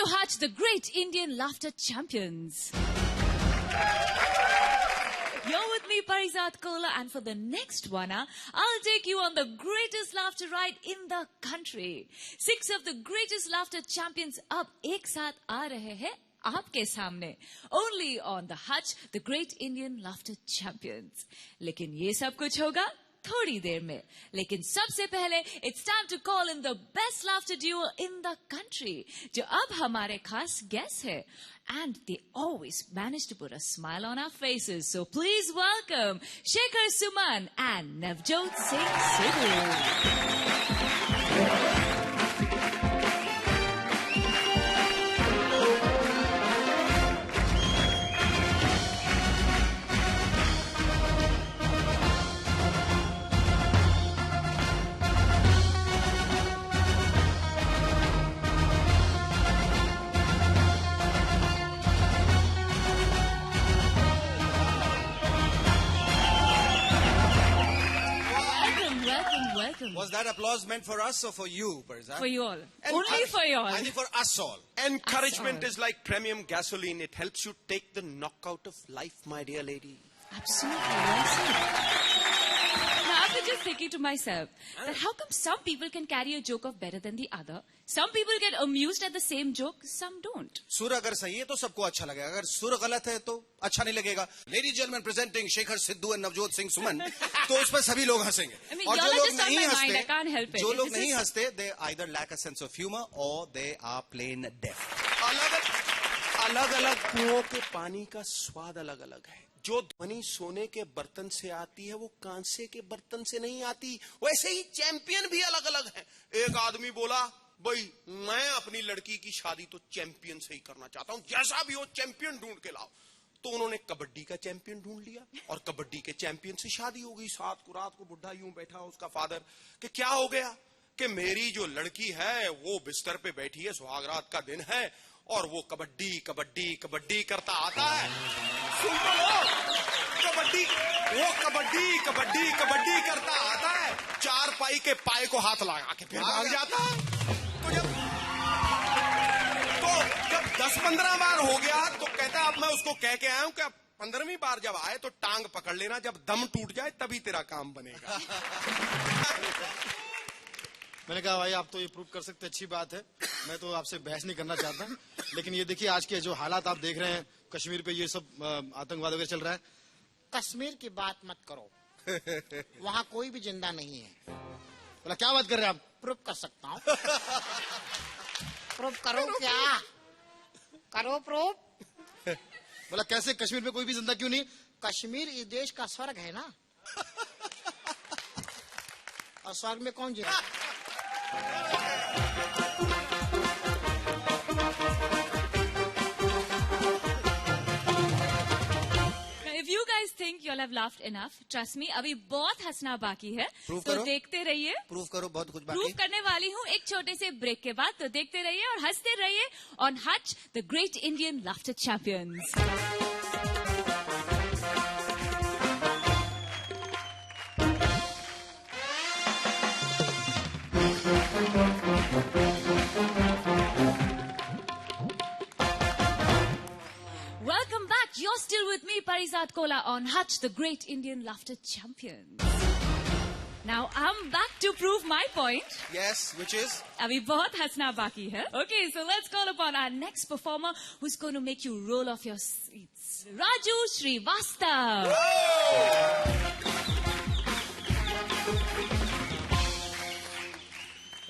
to Hutch, the great Indian laughter champions. You're with me, Parizat Kola, and for the next one, I'll take you on the greatest laughter ride in the country. 6 of the greatest laughter champions अब एक साथ आ रहे हैं आपके सामने. Only on the Hutch, the great Indian laughter champions. लेकिन ये सब कुछ होगा थोड़ी देर में. लेकिन सबसे पहले it's time to call in the best laughter duo in the country, जो अब हमारे खास guest है. And they always manage to put a smile on our faces. So please welcome Shekhar Suman and Navjot Singh Sidhu. Was that applause meant for us or for you, Parizat? For you all. Only for you all. Only for us all. Encouragement is like premium gasoline. It helps you take the knockout of life, my dear lady. Absolutely. Well said. Now, I was just thinking to myself that how come some people can carry a joke off better than the other? Some people get amused at the same joke, some don't. सुर अगर सही है तो सबको अच्छा लगेगा. अगर सुर गलत है तो अच्छा नहीं लगेगा. Ladies and gentlemen, presenting Shekhar Sidhu and Navjot Singh Suman. तो उस पर सभी लोग हंसेंगे. I mean, और जो लोग नहीं hंसते, I can't help it. जो लोग नहीं हंसते, they either lack a sense of humor or they are plain deaf. अलग-अलग कुओं के पानी का स्वाद अलग-अलग है. जो ध्वनि सोने के बर्तन से आती है वो कांसे के बर्तन से नहीं आती. वैसे ही चैंपियन भी अलग-अलग हैं. एक आदमी बोला, भाई मैं अपनी लड़की की शादी तो चैंपियन से ही करना चाहता हूं, जैसा भी हो चैंपियन ढूंढ के लाओ. तो उन्होंने कबड्डी का चैंपियन ढूंढ लिया और कबड्डी के चैंपियन से शादी हो गई. रात को बुढ़ा यूं बैठा, उसका फादर कि क्या हो गया, कि मेरी जो लड़की है वो बिस्तर पे बैठी है, सुहागरात का दिन है और वो कबड्डी कबड्डी कबड्डी करता आता है. सुन तो लो, वो कबड्डी कबड्डी कबड्डी करता आता है, 4 पाई के पाए को हाथ लगा के फिर भाग जाता है. तो जब 10-15 बार हो गया तो कहता अब मैं उसको कह के आया हूं कि 15वीं बार जब आए तो टांग पकड़ लेना, जब दम टूट जाए तभी तेरा काम बनेगा. मैंने कहा भाई आप तो ये प्रूव कर सकते, अच्छी बात है, मैं तो आपसे बहस नहीं करना चाहता. लेकिन ये देखिए आज के जो हालात आप देख रहे हैं, कश्मीर पे ये सब आतंकवाद वगैरह चल रहा है. कश्मीर की बात मत करो. वहाँ कोई भी जिंदा नहीं है. बोला क्या बात कर रहे हैं आप? प्रूव कर सकता हूँ. प्रूव करो क्या? करो प्रूव. बोला कैसे, कश्मीर में कोई भी जिंदा क्यों नहीं? कश्मीर इस देश का स्वर्ग है ना. और स्वर्ग में कौन जिंदा? If you guys think you'll have laughed enough, trust me, अभी बहुत हंसना बाकी है. तो देखते रहिए. प्रूव करो, बहुत कुछ बाकी. प्रूव करने वाली हूँ एक छोटे से ब्रेक के बाद. तो देखते रहिए और हंसते रहिए on Hutch, the great Indian laughter champions. Welcome back. You're still with me, Parizat Kola, on Hutch, the great Indian laughter champions. Now, I'm back to prove my point. Yes, which is? Abhi bahut hasna baki hai. Okay, so let's call upon our next performer who's going to make you roll off your seats. Raju Srivastav.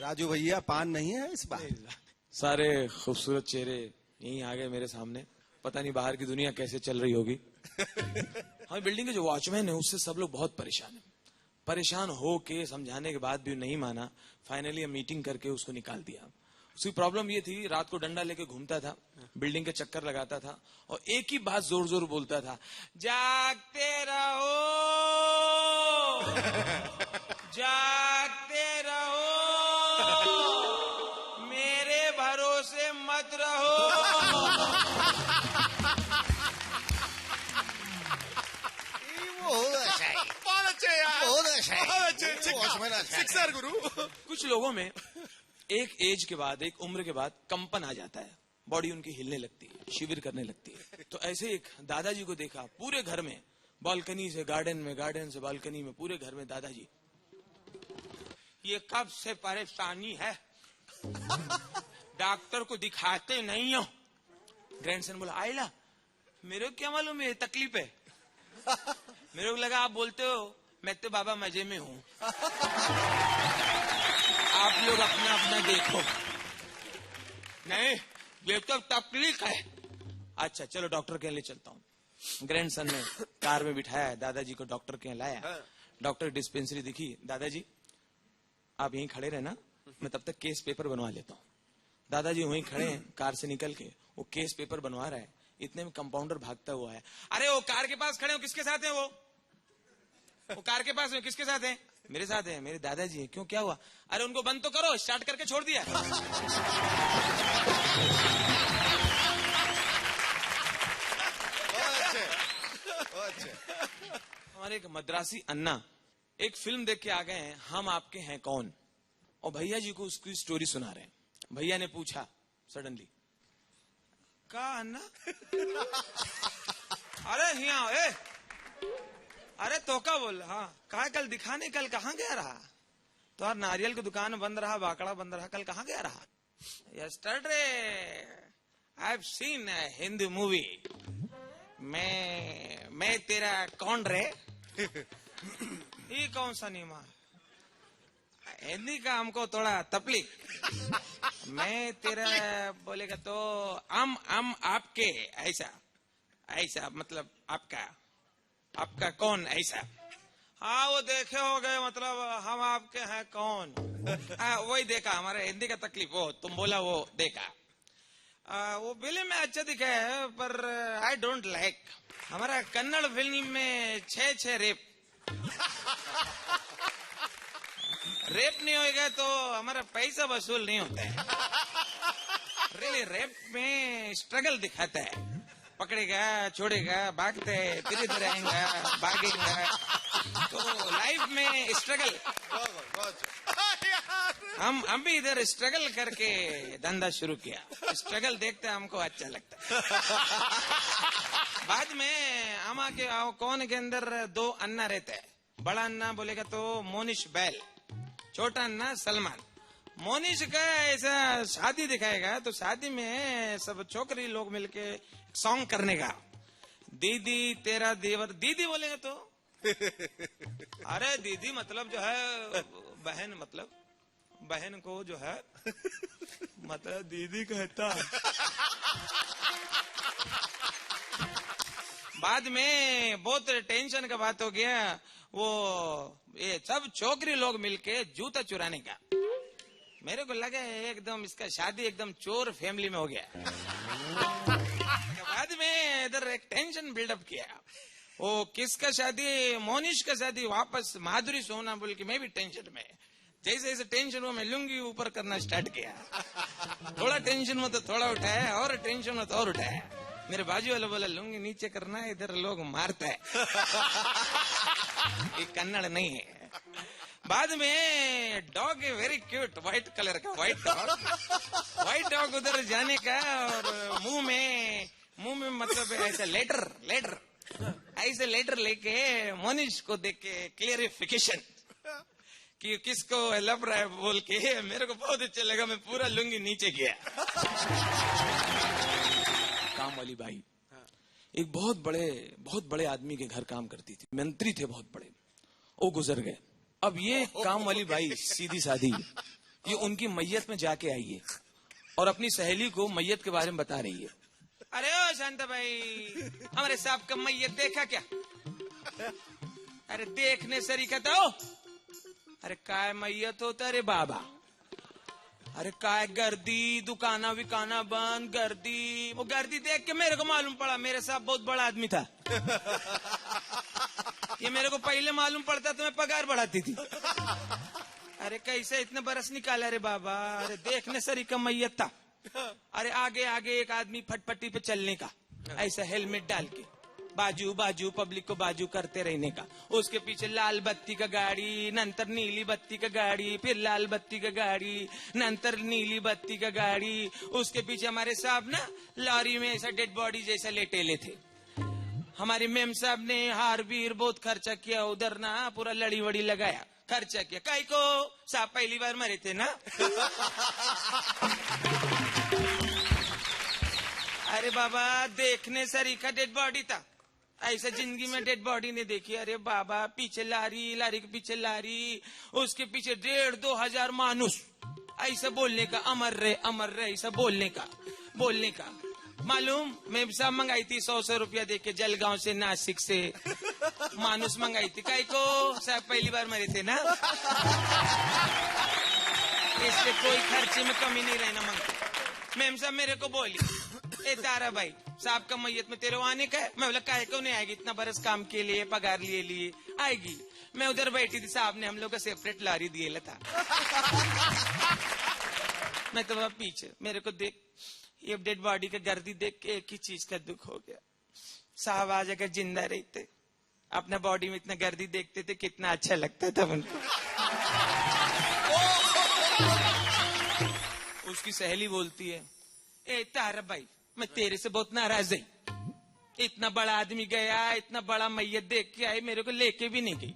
Raju भैया पान नहीं है इस बार. सारे खूबसूरत चेहरे यहीं आ गए मेरे सामने. पता नहीं बाहर की दुनिया कैसे चल रही होगी. हमारी बिल्डिंग के जो वॉचमैन है उससे सब लोग बहुत परेशान हैं. परेशान हो के समझाने के बाद भी नहीं माना. फाइनली हम मीटिंग करके उसको निकाल दिया. उसकी प्रॉब्लम ये थी, रात को डंडा लेके घूमता था, बिल्डिंग के चक्कर लगाता था और एक ही बात जोर जोर बोलता था, जागते रहो जागते रहो, मेरे भरोसे मत रहो. बहुत अच्छे यार, बहुत अच्छे. सिक्सर गुरु. कुछ लोगों में एक एज के बाद, एक उम्र के बाद कंपन आ जाता है. बॉडी उनकी हिलने लगती है, शिविर करने लगती है। तो ऐसे एक दादाजी को देखा पूरे घर में, बालकनी से गार्डन में, गार्डन से बालकनी में, पूरे घर में दादाजी। ये कब से परेशानी है, डॉक्टर को दिखाते नहीं हो। ग्रैंडसन बोला, आयला मेरे को क्या मालूम है तकलीफ है। मेरे को लगा आप बोलते हो, मैं तो बाबा मजे में हूं। आप लोग अपना अपना देखो। नहीं, ये तो तकलीफ है। अच्छा चलो डॉक्टर के यहाँ ले चलता हूँ। ग्रैंडसन ने कार में बिठाया, दादाजी को डॉक्टर के यहाँ लाया। डॉक्टर डिस्पेंसरी दिखी, दादाजी आप यहीं खड़े रहना, मैं तब तक केस पेपर बनवा लेता हूँ। दादाजी वहीं खड़े हैं, कार से निकल के वो केस पेपर बनवा रहा है। इतने में कंपाउंडर भागता हुआ है। अरे वो कार के पास खड़े हो, किसके साथ है वो कार के पास है, किसके साथ है? मेरे साथ है, मेरे दादाजी है। क्यों, क्या हुआ? अरे उनको बंद तो करो, स्टार्ट करके छोड़ दिया। हमारे एक मद्रासी अन्ना एक फिल्म देख के आ गए हैं, हम आपके हैं कौन, और भैया जी को उसकी स्टोरी सुना रहे हैं। भैया ने पूछा सडनली, का अन्ना? अरे हिया ए, अरे तो का बोल, हाँ कहा कल दिखाने, कल कहाँ गया रहा? तो यार नारियल की दुकान बंद रहा, बाकड़ा बंद रहा, कल कहाँ गया रहा? Yesterday I have seen Hindi movie. मैं तेरा कौन रे? ये कौन सा नीमा? हिंदी का हमको थोड़ा तकलीफ। मैं तेरा बोलेगा तो हम आपके, ऐसा मतलब आपका कौन ऐसा? हाँ वो देखे हो गए, मतलब हम आपके हैं कौन। वही देखा, हमारे हिंदी का तकलीफ, वो तुम बोला वो देखा। वो फिल्म में अच्छा दिखा है, पर आई डोंट लाइक। हमारा कन्नड़ फिल्म में 6 रेप नहीं होएगा तो हमारा पैसा वसूल नहीं होता है। रियली रेप में स्ट्रगल दिखाता है, पकड़ेगा छोड़ेगा, भागते फिर इधर आएगा, भागेगा। तो लाइफ में स्ट्रगल, हम भी इधर स्ट्रगल करके धंधा शुरू किया। स्ट्रगल देखते हमको अच्छा लगता है। बाद में हम के कौन के अंदर 2 अन्ना रहते हैं। बड़ा अन्ना बोलेगा तो मोनिश बैल, छोटा अन्ना सलमान। मोनिश का ऐसा शादी दिखाएगा तो शादी में सब छोकरी लोग मिलके सॉन्ग करने का, दीदी तेरा देवर, दीदी बोलेगा तो अरे दीदी मतलब जो है बहन, मतलब बहन को जो है मतलब दीदी कहता। बाद में बहुत टेंशन का बात हो गया, वो ये सब छोकरी लोग मिलके जूता चुराने का। मेरे को लगा एकदम इसका शादी एकदम चोर फैमिली में हो गया। बाद में इधर एक टेंशन बिल्डअप किया, वो किसका शादी, मोनिश का शादी वापस माधुरी सोना बोल के मैं भी टेंशन में। जैसे जैसे टेंशन हुआ मैं लुंगी ऊपर करना स्टार्ट किया। थोड़ा टेंशन हो तो थोड़ा उठाया, और टेंशन हो तो और उठाया। मेरे बाजू वाला बोला लुंगी नीचे करना है, इधर लोग मारता है। ये कन्नड़ नहीं है। बाद में डॉग है वेरी क्यूट, व्हाइट कलर का व्हाइट डॉग उधर जाने का, और मुंह में मतलब ऐसा लेटर ऐसे लेटर लेके मोनिश को देख के क्लियरिफिकेशन कि किसको लब रहा है बोल के मेरे को बहुत अच्छा लगा। मैं पूरा लुंगी नीचे गया। काम वाली बाई एक बहुत बड़े आदमी के घर काम करती थी, मंत्री थे बहुत बड़े, वो गुजर गए। अब ये काम वाली बाई सीधी साधी, ये उनकी मैयत में जाके आई है और अपनी सहेली को मैयत के बारे में बता रही है। अरे ओ शांता भाई, हमारे साहब का मैयत देखा क्या? अरे देखने सरीका तो, अरे काय मैयत होता रे बाबा, अरे काय गर्दी, दुकाना विकाना बंद, गर्दी। वो गर्दी देख के मेरे को मालूम पड़ा मेरे साहब बहुत बड़ा आदमी था। ये मेरे को पहले मालूम पड़ता तो मैं पगार बढ़ाती थी। अरे कैसे इतने बरस निकाला रे बाबा, अरे देखने सरी का मैयत था। अरे आगे आगे एक आदमी फटपट्टी पे चलने का, ऐसा हेलमेट डाल के बाजू बाजू पब्लिक को बाजू करते रहने का। उसके पीछे लाल बत्ती का गाड़ी, नंतर नीली बत्ती का गाड़ी, फिर लाल बत्ती का गाड़ी, नंतर नीली बत्ती का गाड़ी। उसके पीछे हमारे साहब ना लॉरी में ऐसा डेड बॉडी जैसा लेटेले थे। हमारे मेम साहब ने हार बीर बहुत खर्चा किया, उधर ना पूरा लड़ी वड़ी लगाया, खर्चा किया। काई को साहब पहली बार मरे थे ना। अरे बाबा देखने सरीखा डेड बॉडी था, ऐसा जिंदगी में डेड बॉडी ने देखी। अरे बाबा पीछे लारी, लारी के पीछे लारी, उसके पीछे 1,500-2 हजार मानुस। ऐसा बोलने का अमर रहे ऐसा बोलने का मालूम। मैं साहब मंगाई थी 100 रुपया देके जलगांव से, नासिक से मानुस मंगाई थी। काई को साहब पहली बार मरे थे ना, इसलिए कोई खर्चे में कमी नहीं रहना मांगती। मैम साहब मेरे को बोली, ए तारा भाई साहब का मैयत में तेरे आने का है। मैं बोला काहे को नहीं आएगी, इतना बरस काम के लिए पगार लिए आएगी। मैं उधर बैठी थी, साहब ने हम लोग का सेपरेट लारी दिए था। मैं तो वहां पीछे, मेरे को देख ये डेड बॉडी का गर्दी देख के एक ही चीज का दुख हो गया, साहब आज अगर जिंदा रहते, अपना बॉडी में इतना गर्दी देखते थे, कितना अच्छा लगता था उनको। उसकी सहेली बोलती है, ए तारा भाई मैं तेरे से बहुत नाराज है, इतना बड़ा आदमी गया, इतना बड़ा मैयत देख के आई, मेरे को लेके भी नहीं गई।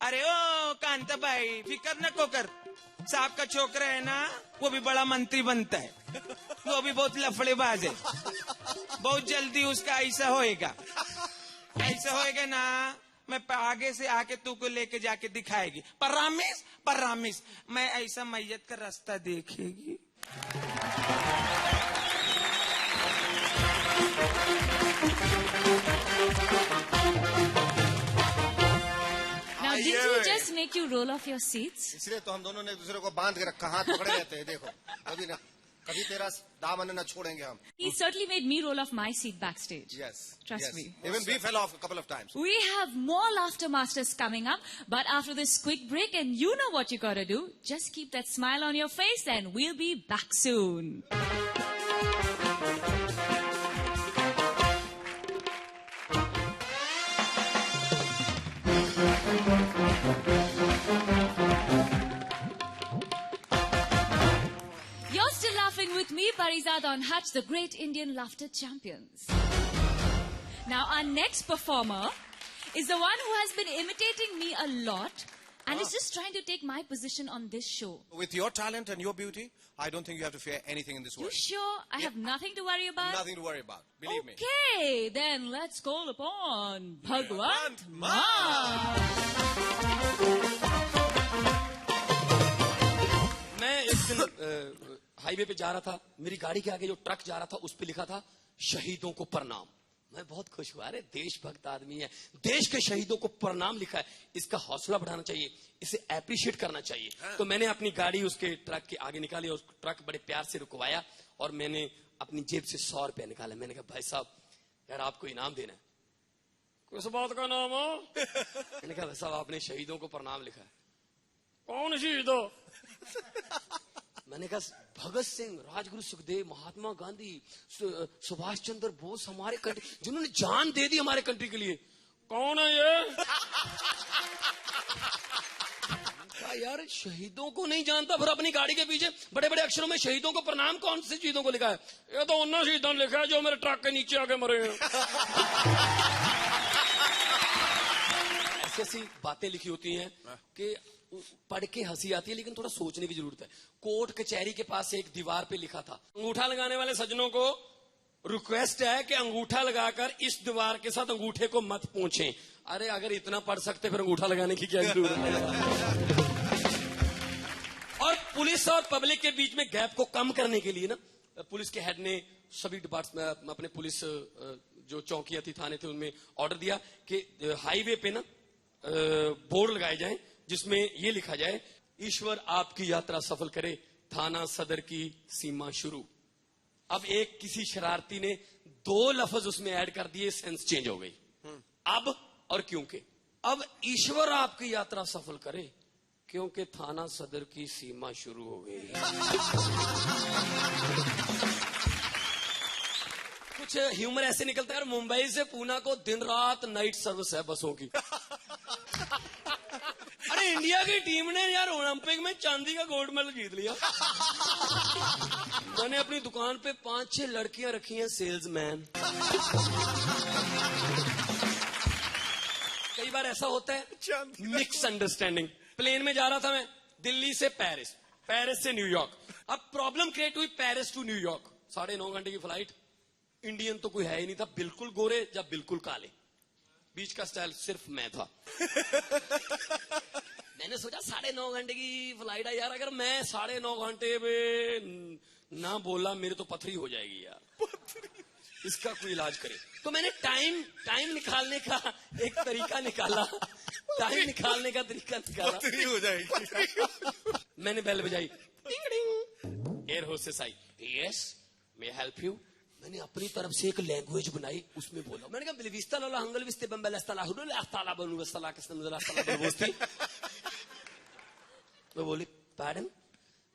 अरे ओ कांता भाई फिकर न को कर, साहब का छोकरा है ना वो भी बड़ा मंत्री बनता है, वो भी बहुत लफड़ेबाज है, बहुत जल्दी उसका ऐसा होएगा ना, मैं आगे से आके तू को लेके जाके दिखाएगी। पर रामेश मैं ऐसा मैयत का रास्ता देखेगी। Now, did you just make you roll off your seats? इसलिए तो हम दोनों ने एक दूसरे को बांध के रखा, हाथ पकड़े रहते हैं। देखो कभी तेरा दामन न छोड़ेंगे हम। He certainly made me roll off my seat backstage. Yes, Trust me. Even we fell off a couple of times. We have more Laughter Masters coming up, but after this quick break, and you know what you gotta do. Just keep that smile on your face and we'll be back soon. You're still laughing with me, Parizad, on Hutch, the Great Indian Laughter Champions. Now, our next performer is the one who has been imitating me a lot and is just trying to take my position on this show. With your talent and your beauty, I don't think you have to fear anything in this You world. sure? I have nothing to worry about? Nothing to worry about. Believe me. Okay, then let's call upon Bhagwant Maan. मैं एक दिन highway पे जा रहा था, मेरी गाड़ी के आगे जो ट्रक जा रहा था उस पे लिखा था शहीदों को प्रणाम। मैं बहुत खुश हुआ, अरे देशभक्त आदमी है, देश के शहीदों को प्रणाम लिखा है, इसका हौसला बढ़ाना चाहिए, इसे एप्रिशिएट करना चाहिए। तो मैंने अपनी गाड़ी उसके ट्रक के आगे निकाली और ट्रक बड़े प्यार से रुकवाया और मैंने अपनी जेब से 100 रुपया निकाला। मैंने कहा भाई साहब यार आपको इनाम देना है। किस बात का नाम हो? मैंने कहा भाई साहब आपने शहीदों को प्रणाम लिखा है। कौन शहीद हो? मैंने कहा भगत सिंह, राजगुरु सुखदेव, महात्मा गांधी, सुभाष चंद्र बोस, हमारे कंट्री जिन्होंने जान दे दी हमारे कंट्री के लिए। कौन है ये? यार शहीदों को नहीं जानता, फिर अपनी गाड़ी के पीछे बड़े बड़े अक्षरों में शहीदों को प्रणाम, कौन से शहीदों को लिखा है? ये तो उन शहीदों ने लिखा है जो मेरे ट्रक के नीचे आके मरे हैं। ऐसी ऐसी बातें लिखी होती हैं कि पढ़ के हंसी आती है, लेकिन थोड़ा सोचने की जरूरत है। कोर्ट कचहरी के पास एक दीवार पे लिखा था, अंगूठा लगाने वाले सज्जनों को रिक्वेस्ट है कि अंगूठा लगाकर इस दीवार के साथ अंगूठे को मत पूछें। अरे अगर इतना पढ़ सकते फिर अंगूठा लगाने की क्या जरूरत है? और पुलिस और पब्लिक के बीच में गैप को कम करने के लिए ना, पुलिस के हेड ने सभी डिपार्टमेंट अपने पुलिस जो चौकियां थी, थाने थे, उनमें ऑर्डर दिया कि हाईवे पे ना बोर्ड लगाए जाएं जिसमें ये लिखा जाए, ईश्वर आपकी यात्रा सफल करे, थाना सदर की सीमा शुरू। अब एक किसी शरारती ने 2 लफ्ज उसमें ऐड कर दिए, सेंस चेंज हो गई। अब और क्योंकि, अब ईश्वर आपकी यात्रा सफल करे क्योंकि थाना सदर की सीमा शुरू हो गई। कुछ ह्यूमर ऐसे निकलता है, और मुंबई से पूना को दिन रात नाइट सर्विस है बसों की। अरे इंडिया की टीम ने यार ओलंपिक में चांदी का गोल्ड मेडल जीत लिया। मैंने अपनी दुकान पे 5-6 लड़कियां रखी हैं सेल्समैन। कई बार ऐसा होता है मिक्स अंडरस्टैंडिंग। प्लेन में जा रहा था मैं, दिल्ली से पेरिस, पेरिस से न्यूयॉर्क। अब प्रॉब्लम क्रिएट हुई पेरिस टू न्यूयॉर्क, 9.5 घंटे की फ्लाइट। इंडियन तो कोई है ही नहीं था, बिल्कुल गोरे या बिल्कुल काले, बीच का स्टाइल सिर्फ मैं था। मैंने सोचा 9.5 घंटे की फ्लाइट है यार, अगर मैं 9.5 घंटे में ना बोला मेरे तो पथरी हो जाएगी यार, इसका कोई इलाज करे। तो मैंने टाइम निकालने का एक तरीका निकाला, टाइम निकालने का तरीका निकाला। पथरी हो जाएगी। मैंने बेल बजाई, टिंग टिंग, air hostess I, yes may help you. मैंने अपनी तरफ से एक लैंग्वेज बनाई, उसमें बोला। मैंने कहा बिलविस्ता लाला हंगल विस्ते बम्बेलस्ता लाहुल लास्ताला बनु वस्तला किस्म लास्ताला बलबोस्ती। वो बोली पैडन।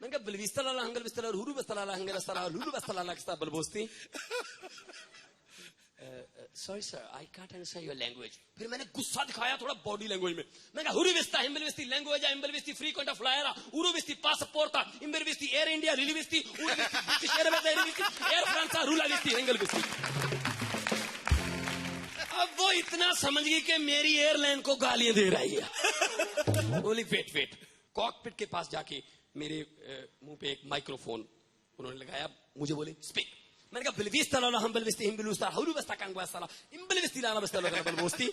मैंने कहा बिलविस्ता लाला हंगल विस्ता लाला हुरु वस्तला लाला हंगल वस्तला हुरु वस्तला लाला किस्ता बलबोस्ती। Sorry sir, I can't understand your language. फिर मैंने गुस्सा दिखाया थोड़ा बॉडी लैंग्वेज में। मैं कहा हुरु विस्ता हिम्बल विस्ती लैंग्वेज हिम्बल विस्ती फ्रीक्वेंट फ्लायरा उरु विस्ती पासपोर्टा हिम्बल विस्ती एयर इंडिया रिली विस्ती उरु विस्ती ब्रिटिश एयरवेज रिली विस्ती एयर फ्रांस रूला विस्ती हिंगल विस्ती। अब वो इतना समझ गई कि मेरी एयरलाइन को गालियां दे रही है। बोली वेट। कॉकपिट के पास जाके मेरे मुंह पे एक माइक्रोफोन उन्होंने लगाया, मुझे बोले स्पीक। मैंने कहा बिलविस्ता लाला हम्बल विस्ती हिम्बल विस्ता हुरु विस्ता कांगवास्ता हिम्बल विस्ती लाला विस्ता लाला बलबोस्ती।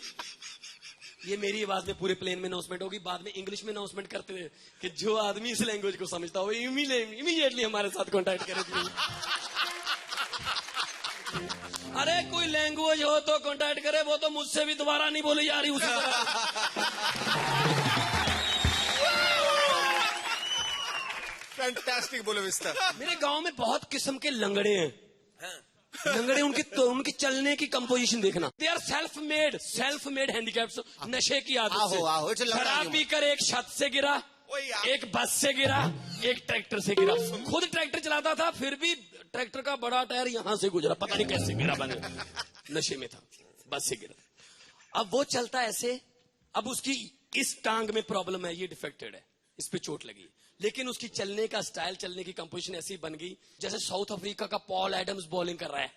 ये मेरी आवाज में पूरे प्लेन में अनाउंसमेंट होगी। बाद में इंग्लिश में अनाउंसमेंट करते थे कि जो आदमी इस लैंग्वेज को समझता हो इमीडिएटली हमारे साथ कांटेक्ट करे। अरे कोई लैंग्वेज हो तो कांटेक्ट करे, वो तो मुझसे भी दोबारा नहीं बोली जा रही उसी तरह। फैंटास्टिक बोले विस्ता। मेरे गांव में बहुत किस्म के लंगड़े हैं। लंगड़े उनकी चलने की कंपोजिशन देखना। They are self made handicaps. नशे की आदत से शराब पीकर एक छत से गिरा, एक बस से गिरा, एक ट्रैक्टर से गिरा। खुद ट्रैक्टर चलाता था, फिर भी ट्रैक्टर का बड़ा टायर यहां से गुजरा, पता नहीं कैसे गिरा। बने नशे में था, बस से गिरा। अब वो चलता ऐसे, अब उसकी इस टांग में प्रॉब्लम है, ये डिफेक्टेड है, इस पे चोट लगी। लेकिन उसकी चलने का स्टाइल, चलने की कंपोजिशन ऐसी बन गई जैसे साउथ अफ्रीका का पॉल एडम्स बॉलिंग कर रहा है।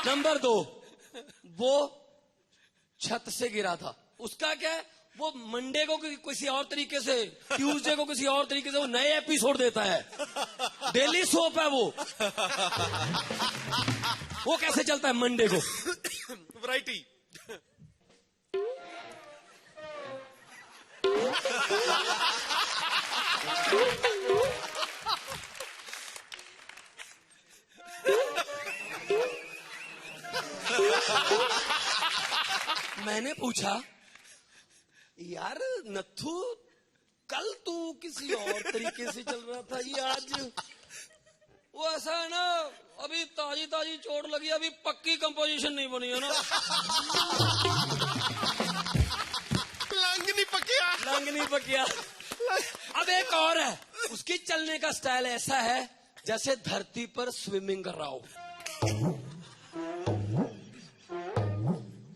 नंबर 2, वो छत से गिरा था। उसका क्या है, वो मंडे को किसी और तरीके से, ट्यूसडे को किसी और तरीके से वो नए एपिसोड देता है। डेली सोप है वो। वो कैसे चलता है मंडे को? वैरायटी। मैंने पूछा यार नथु, कल तू किसी और तरीके से चल रहा था, ये आज वो ऐसा है ना, अभी ताजी चोट लगी, अभी पक्की कंपोजिशन नहीं बनी है ना। लंग नहीं पकिया। अब एक और है, उसकी चलने का स्टाइल ऐसा है जैसे धरती पर स्विमिंग कर रहा हो।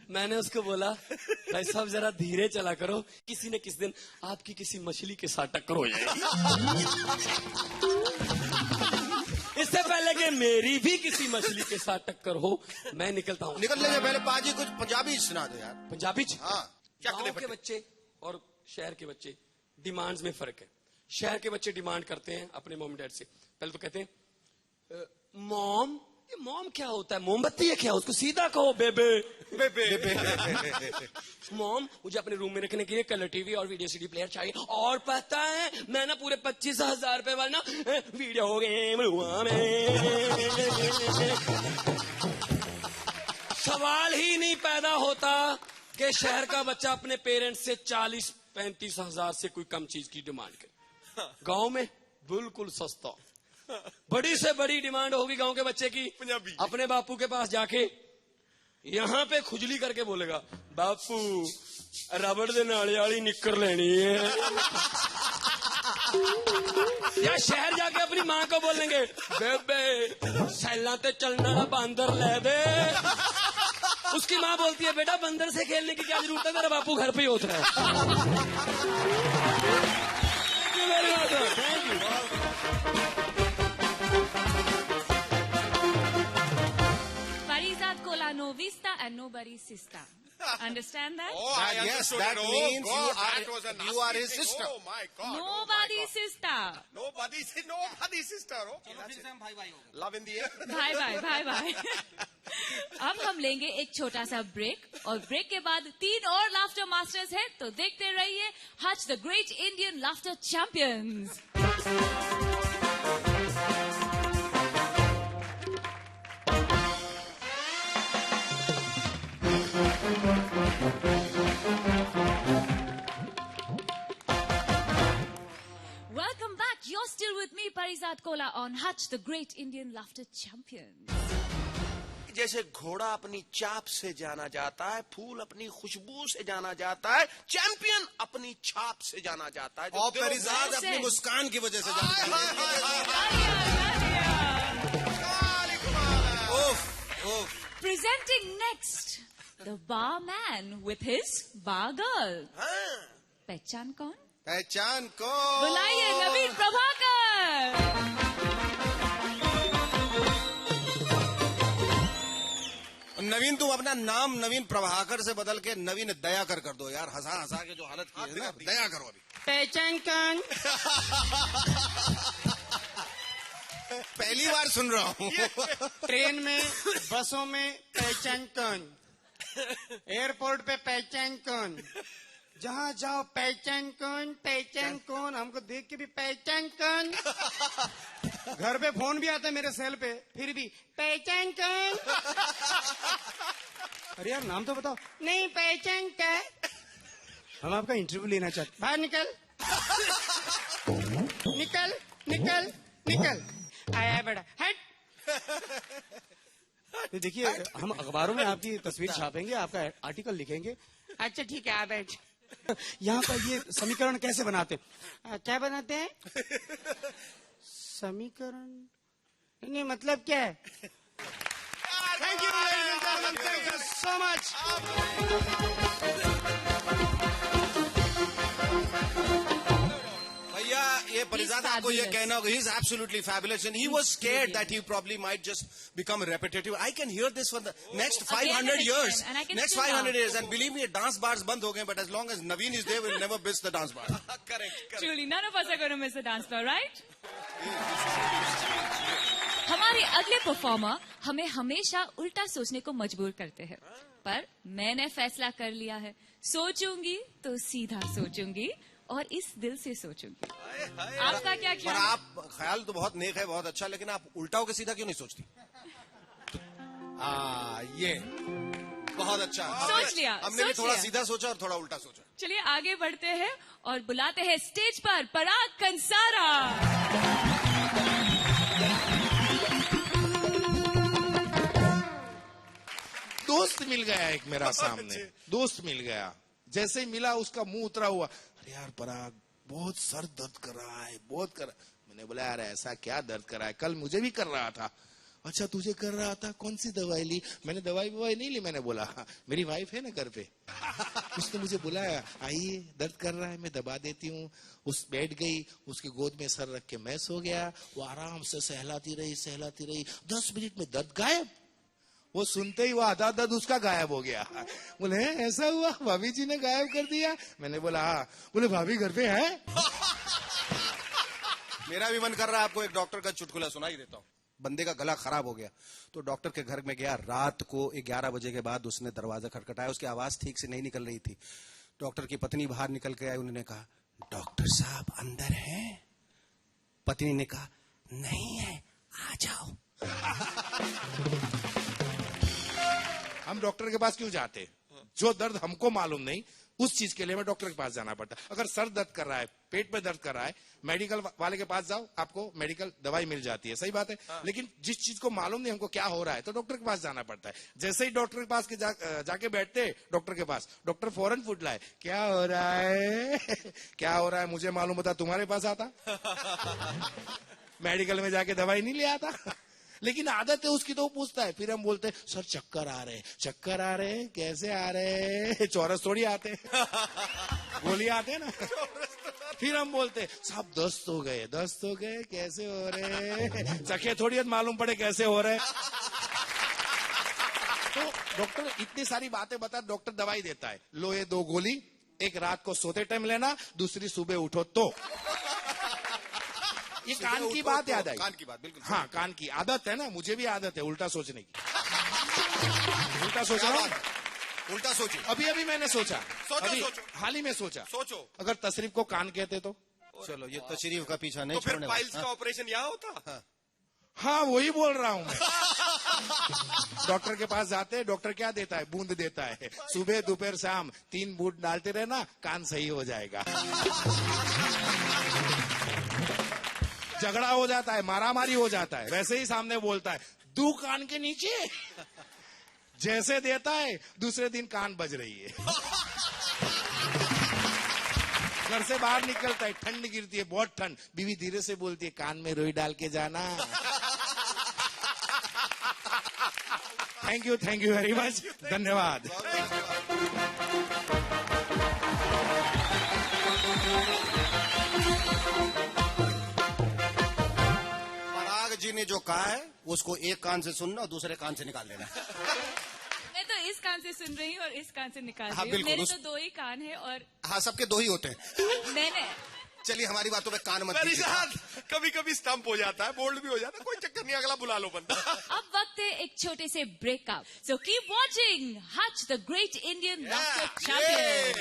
मैंने उसको बोला भाई साहब जरा धीरे चला करो, किसी न किसी दिन आपकी किसी मछली के साथ टक्कर हो जाएगी। इससे पहले कि मेरी भी किसी मछली के साथ टक्कर हो, मैं निकलता हूँ। निकल लेंगे पहले पाजी कुछ पंजाबी सुना दो यार। पंजाबी? हाँ। गाँव के बच्चे और शहर के बच्चे डिमांड्स में फर्क है। शहर के बच्चे डिमांड करते हैं अपने मॉम डैड से, पहले तो कहते हैं मॉम, ये मॉम क्या होता है, मोमबत्ती है क्या, उसको सीधा कहो बेबे। मॉम मुझे अपने रूम में रखने के लिए कलर टीवी और वीडियो सीडी प्लेयर चाहिए, और पता है मैं ना पूरे 25,000 रुपए वाला ना वीडियो गेम लूंगा मैं। सवाल ही नहीं पैदा होता कि शहर का बच्चा अपने पेरेंट्स से 40-35 हजार से कोई कम चीज की डिमांड करे। गांव में बिल्कुल सस्ता, बड़ी से बड़ी डिमांड होगी गांव के बच्चे की, पंजाबी। अपने बापू के पास जाके यहां पे खुजली करके बोलेगा, बापू रबड़ दे नाले वाली निक्कर लेनी है। या शहर जाके अपनी माँ को बोलेंगे, बेबे सैला ते चलना ना बंदर ले दे। उसकी माँ बोलती है, बेटा बंदर से खेलने की क्या जरूरत है, मेरा बापू घर पे ही होता है। Thank you very much, sir. Thank you. Parizad Kola no vista and nobody sister. Understand that? Oh, I Yes, understood that it. Oh, means God, that was a you are nasty his thing. sister. Oh my God. Nobody Oh, my God. sister. Nobody sister. Okay, that's it. Love in the air. Bye bye bye bye. अब हम लेंगे एक छोटा सा break और break के बाद 3 और लाफ्टर मास्टर्स है, तो देखते रहिए Hutch the great Indian laughter champions. Welcome back. You're still with me, Parizad Kola, on Hutch, the Great Indian Laughter Champions. जैसे घोड़ा अपनी चाप से जाना जाता है, फूल अपनी खुशबू से जाना जाता है, चैंपियन अपनी छाप से जाना जाता है। और परिजाद अपनी मुस्कान की वजह से जानते हैं। Presenting next, the barman with his bar girl. पहचान कौन? पहचान को बुलाइए नवीन प्रभाकर। नवीन, तुम अपना नाम नवीन प्रभाकर से बदल के नवीन दयाकर कर दो यार। हंसा हंसा के जो हालत की है ना, दया करो अभी। पहचान कौन? पहली बार सुन रहा हूँ। ट्रेन में, बसों में पहचान कौन? एयरपोर्ट पे पहचान कौन? जहाँ जाओ पहचान कौन? पहचान कौन? हमको देख के भी पहचान कौन? घर पे फोन भी आता है मेरे सेल पे, फिर भी पहचान कौन? अरे यार नाम तो बताओ। नहीं पहचान क्या? हम आपका इंटरव्यू लेना चाहते। बाहर निकल निकल निकल निकल। आया बेटा हट। देखिए हम अखबारों में आपकी तस्वीर छापेंगे, आपका आर्टिकल लिखेंगे। अच्छा ठीक है, आ बैठ। यहाँ पर ये समीकरण कैसे बनाते? क्या बनाते हैं? समीकरण नहीं, मतलब क्या है? Thank you so much. भैया ये परिजाद आपको ये कहना होगा, he is absolutely fabulous and he was scared that he probably might just become repetitive. I can hear this for the next 500 years. And I can Next still 500 laugh. years. And believe me, dance bars बंद हो गए, but as long as Naveen is there, we'll never miss the dance bar. Correct. Truly, none of us are going to miss a dance floor, right? हमारे अगले performer हमें हमेशा उल्टा सोचने को मजबूर करते हैं, पर मैंने फैसला कर लिया है, सोचूंगी तो सीधा सोचूंगी और इस दिल से सोचूंगी। आपका क्या पर ख्याल? आप ख्याल तो बहुत नेक है, बहुत अच्छा, लेकिन आप उल्टा होकर सीधा क्यों नहीं सोचती? ये बहुत अच्छा। सोच लिया, हमने भी सोच थोड़ा लिया। सीधा सोचा और थोड़ा उल्टा सोचा। चलिए आगे बढ़ते हैं और बुलाते हैं स्टेज पर पराग कंसारा। दोस्त मिल गया एक मेरा सामने, दोस्त मिल गया। जैसे ही मिला उसका मुंह उतरा हुआ, अरे यार पराग बहुत सर दर्द कर रहा है, बहुत कर। मैंने बोला यार ऐसा क्या दर्द कर रहा है, कल मुझे भी कर रहा था। अच्छा तुझे कर रहा था, कौन सी दवाई ली? मैंने दवाई नहीं ली। मैंने बोला मेरी वाइफ है ना घर पे, उसने मुझे बुलाया, आइए दर्द कर रहा है, मैं दबा देती हूँ। उस बैठ गई, उसकी गोद में सर रख के मैं सो गया। वो आराम से सहलाती रही 10 मिनट में दर्द गायब। वो सुनते ही वो आधा दर्द उसका गायब हो गया। बोले ऐसा हुआ, भाभी जी ने गायब कर दिया? मैंने बोला हाँ। बोले भाभी घर पे है? मेरा भी मन कर रहा है आपको एक डॉक्टर का चुटकुला सुना ही देता हूँ। बंदे का गला खराब हो गया तो डॉक्टर के घर में गया। रात को 11 बजे के बाद उसने दरवाजा खटखटाया, उसकी आवाज ठीक से नहीं निकल रही थी। डॉक्टर की पत्नी बाहर निकल के आई, उन्होंने कहा डॉक्टर साहब अंदर हैं? पत्नी ने कहा नहीं है, आ जाओ। हम डॉक्टर के पास क्यों जाते? जो दर्द हमको मालूम नहीं, उस चीज के लिए हमें डॉक्टर के पास जाना पड़ता है। अगर सर दर्द कर रहा है, पेट में दर्द कर रहा है, मेडिकल वाले के पास जाओ, आपको मेडिकल दवाई मिल जाती है, सही बात है। लेकिन जिस चीज को मालूम नहीं हमको क्या हो रहा है, तो डॉक्टर के पास जाना पड़ता है। जैसे ही डॉक्टर के पास जाके बैठते, डॉक्टर के पास, डॉक्टर फौरन पूछ लाए क्या हो रहा है क्या हो रहा है, मुझे मालूम होता तुम्हारे पास आता मेडिकल में जाके दवाई नहीं ले आता। लेकिन आदत है उसकी, तो वो पूछता है। फिर हम बोलते हैं सर चक्कर आ रहे हैं, चक्कर आ रहे हैं, कैसे आ रहे हैं, चौरस थोड़ी आते हैं, गोली आते हैं ना। फिर हम बोलते हैं साहब दस्त हो गए, कैसे हो रहे, चखे थोड़ी मालूम पड़े कैसे हो रहे। तो डॉक्टर इतनी सारी बातें बता, डॉक्टर दवाई देता है, लो ये 2 गोली, एक रात को सोते टाइम लेना, दूसरी सुबह उठो तो। ये कान की बात याद आई। कान की बात बिल्कुल। हाँ, कान की आदत है ना, मुझे भी आदत है उल्टा सोचने की। उल्टा सोच रहा हूँ। उल्टा सोचिए। अभी मैंने सोचा, अभी सोचो। हाल ही में सोचा, सोचो। अगर तशरीफ को कान कहते तो। चलो ये तशरीफ का पीछा नहीं तो फिर छोड़ने पाइल्स वाला। का ऑपरेशन यहाँ होता। हाँ वही बोल रहा हूँ मैं। डॉक्टर के पास जाते हैं, डॉक्टर क्या देता है, बूंद देता है, सुबह दोपहर शाम 3 बूंद डालते रहना, कान सही हो जाएगा। झगड़ा हो जाता है, मारामारी हो जाता है, वैसे ही सामने बोलता है 2 कान के नीचे, जैसे देता है दूसरे दिन कान बज रही है। घर से बाहर निकलता है, ठंड गिरती है, बहुत ठंड, बीवी धीरे से बोलती है कान में रुई डाल के जाना। थैंक यू वेरी मच, धन्यवाद। पराग जी ने जो कहा है उसको एक कान से सुनना और दूसरे कान से निकाल लेना। मैं तो इस कान से सुन रही हूँ और इस कान से निकाल हाँ, रही हूँ। बिल्कुल, मेरे तो 2 ही कान है और हाँ सबके 2 ही होते हैं। मैंने चलिए हमारी बातों में कान मत मेरी दीजिए। साथ कभी कभी स्टंप हो जाता है, बोल्ड भी हो जाता है, कोई चक्कर नहीं, अगला बुला लो बंदा। अब वक्त है एक छोटे से breakup. So keep watching Hutch the great Indian laughter champion.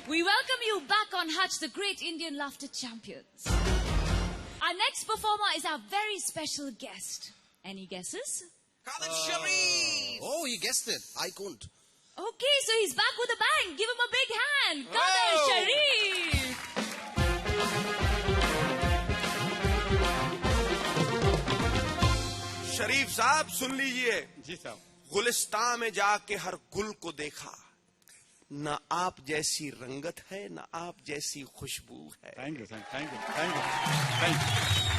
We welcome you back on Hutch, the Great Indian Laughter Champions. Our next performer is our very special guest. Any guesses? Khalid Sharif. Oh, you guessed it. I couldn't. Okay, so he's back with a bang. Give him a big hand. Khalid Oh. Sharif. शरीफ साहब सुन लीजिए, जी साहब। गुलिस्तान में जाके हर गुल को देखा, न आप जैसी रंगत है, न आप जैसी खुशबू है। Thank you.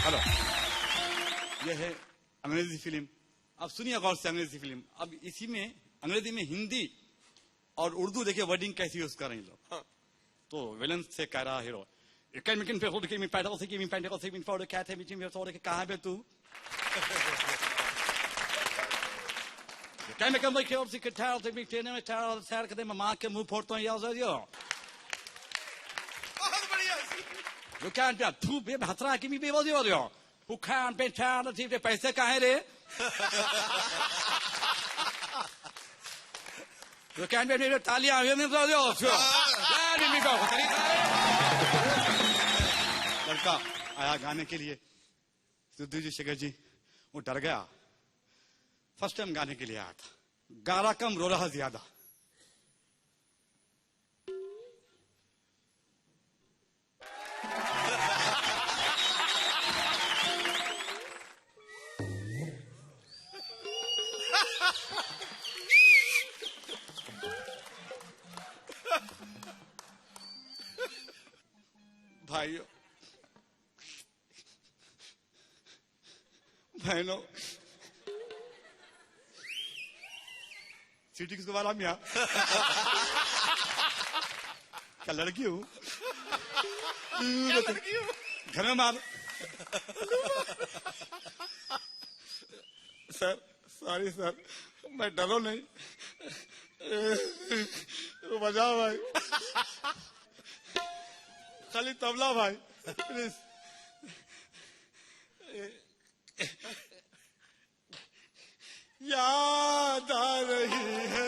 हेलो, ये है अंग्रेजी फिल्म। अब सुनिए गौर से अंग्रेजी फिल्म। अब इसी में अंग्रेजी में हिंदी और उर्दू देखिए वर्डिंग कैसी यूज कर रहे हैं लोग। हाँ। तो विलन से कह रहा हीरो, कहाँ पे तू Kan ik hem like op zich taal te bieden met taal sterker dan maken moet porton jou zo jo. बहुत बढ़िया। You can't be too big hatra ki mi be wo jo. Who can't be taal te de पैसे कहाँ रे? You can't be de तालियां ये नहीं जो जो. यार नहीं को लड़का आया गाने के लिए। सिद्धू जी शेखर जी वो डर गया। फर्स्ट टाइम गाने के लिए आया था, गा रहा कम रो रहा ज्यादा। भाइयों बहनों, सीटी किसको वाला मियाँ? क्या लड़की हूँ? घर में मार। सर सॉरी सर, मैं डरो नहीं, बजाओ भाई, खाली तबला भाई प्लीज। याद आ रही है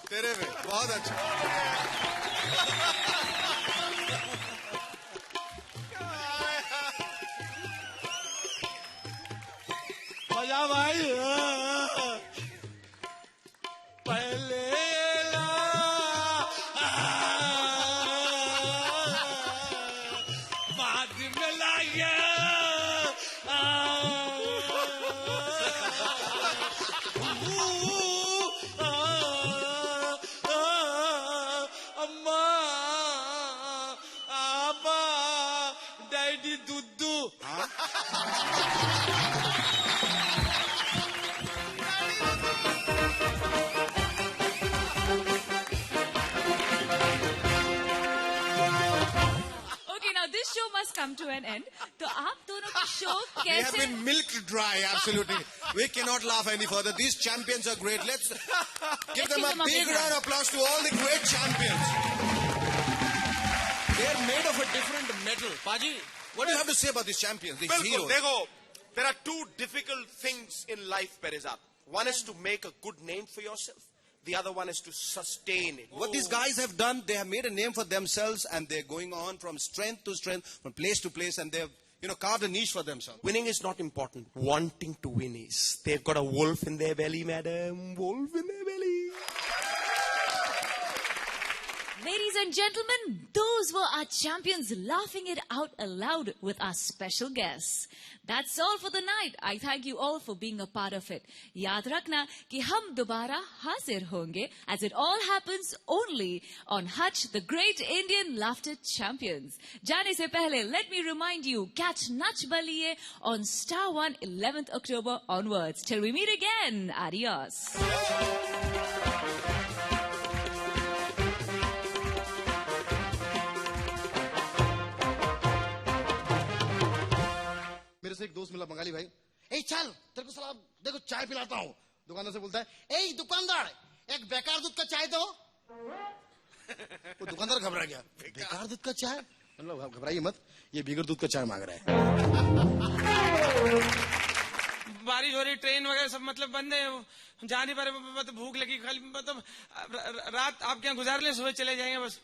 तेरे में बहुत अच्छा। बजा भाई। पहले बाद में लाइए। अम्मा आबा daddy Dudu. Okay, now this show must come to an end. तो आप दोनों का शो We have कैसे? been milked dry, absolutely. We cannot laugh any further. These champions are great. Let's give them a big round of applause to all the great champions. They are made of a different metal. Paji, what do you have to say about these champions, these बिल्कुल heroes? देखो, there are two difficult things in life, Perizat. One is to make a good name for yourself. The other one is to sustain it. What these guys have done, they have made a name for themselves, and they're going on from strength to strength, from place to place, and they've, carved a niche for themselves. Winning is not important. Wanting to win is. They've got a wolf in their belly, madam. Wolf in their belly. Ladies and gentlemen, those were our champions laughing it out aloud with our special guests. That's all for the night. I thank you all for being a part of it. याद रखना कि हम दोबारा हाजिर होंगे as it all happens only on Hutch, the Great Indian Laughter Champions. जाने से पहले, let me remind you, catch Nach Baliye on Star 1 11th October onwards. Till we meet again, adios. मेरे से एक दोस्त मिला बंगाली भाई। ए चल तेरे को साला देखो चाय पिलाता हूँ। दुकानदार से बोलता है, ए दुकानदार एक बेकार दूध का चाय दो। वो दुकानदार घबरा गया, बेकार दूध का चाय? मतलब घबराइए मत, ये बिगर दूध का चाय मांग रहा है। बारिश हो रही, ट्रेन वगैरह सब मतलब बंद है, जा नहीं पा रहे, मतलब भूख लगी, खाली मतलब रात आप क्या गुजार ले, सुबह चले जाएंगे बस।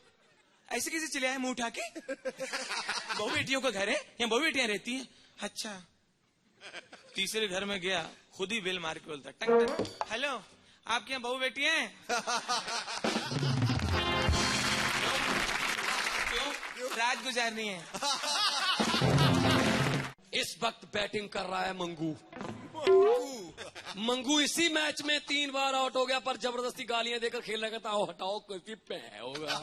ऐसे कैसे चले आए मुंह उठा के? बहू बेटियों का घर है, यहाँ बहू बेटियां रहती हैं। अच्छा, तीसरे घर में गया, खुद ही बेल मार के बोलता, टंग टंग, हेलो आपके यहाँ बहू बेटी हैं? क्यों? रात गुजारनी है। इस वक्त बैटिंग कर रहा है मंगू। मंगू इसी मैच में 3 बार आउट हो गया, पर जबरदस्ती गालियां देकर खेलने का था, हटाओ कोई पे होगा।